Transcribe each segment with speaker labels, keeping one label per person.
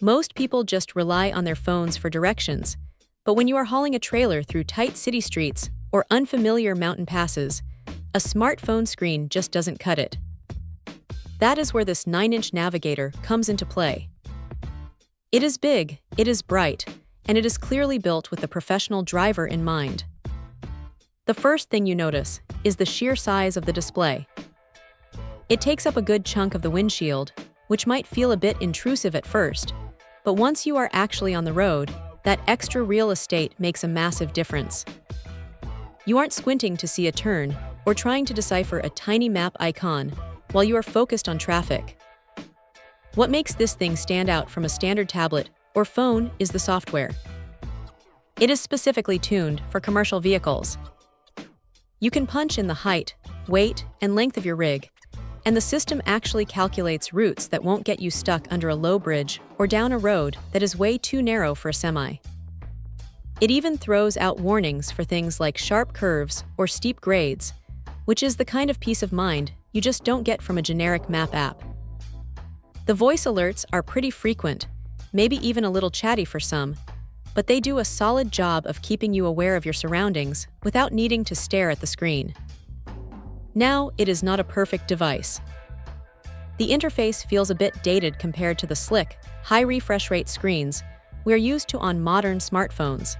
Speaker 1: Most people just rely on their phones for directions, but when you are hauling a trailer through tight city streets or unfamiliar mountain passes, a smartphone screen just doesn't cut it. That is where this 9-inch Navigator comes into play. It is big, it is bright, and it is clearly built with the professional driver in mind. The first thing you notice is the sheer size of the display. It takes up a good chunk of the windshield, which might feel a bit intrusive at first, but once you are actually on the road, that extra real estate makes a massive difference. You aren't squinting to see a turn or trying to decipher a tiny map icon while you are focused on traffic. What makes this thing stand out from a standard tablet or phone is the software. It is specifically tuned for commercial vehicles. You can punch in the height, weight, and length of your rig, and the system actually calculates routes that won't get you stuck under a low bridge or down a road that is way too narrow for a semi. It even throws out warnings for things like sharp curves or steep grades, which is the kind of peace of mind you just don't get from a generic map app. The voice alerts are pretty frequent, maybe even a little chatty for some, but they do a solid job of keeping you aware of your surroundings without needing to stare at the screen. Now, it is not a perfect device. The interface feels a bit dated compared to the slick, high refresh rate screens we are used to on modern smartphones.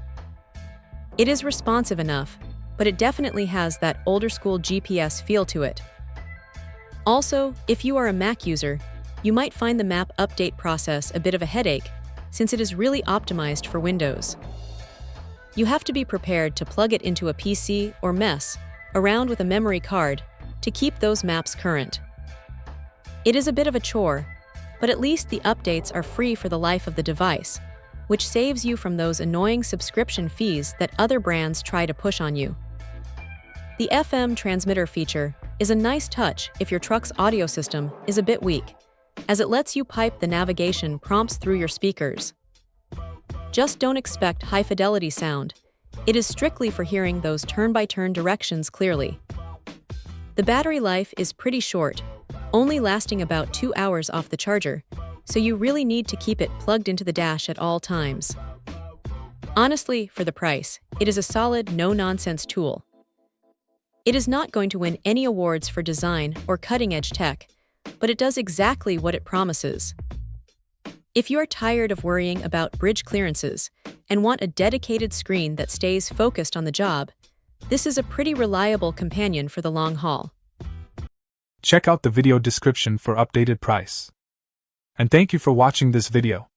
Speaker 1: It is responsive enough, but it definitely has that older school GPS feel to it. Also, if you are a Mac user, you might find the map update process a bit of a headache, since it is really optimized for Windows. You have to be prepared to plug it into a PC or mess around with a memory card to keep those maps current. It is a bit of a chore, but at least the updates are free for the life of the device, which saves you from those annoying subscription fees that other brands try to push on you. The FM transmitter feature is a nice touch if your truck's audio system is a bit weak, as it lets you pipe the navigation prompts through your speakers. Just don't expect high-fidelity sound. It is strictly for hearing those turn-by-turn directions clearly. The battery life is pretty short, only lasting about 2 hours off the charger, so you really need to keep it plugged into the dash at all times. Honestly, for the price, it is a solid, no-nonsense tool. It is not going to win any awards for design or cutting-edge tech, but it does exactly what it promises. If you are tired of worrying about bridge clearances and want a dedicated screen that stays focused on the job, this is a pretty reliable companion for the long haul.
Speaker 2: Check out the video description for updated price. And thank you for watching this video.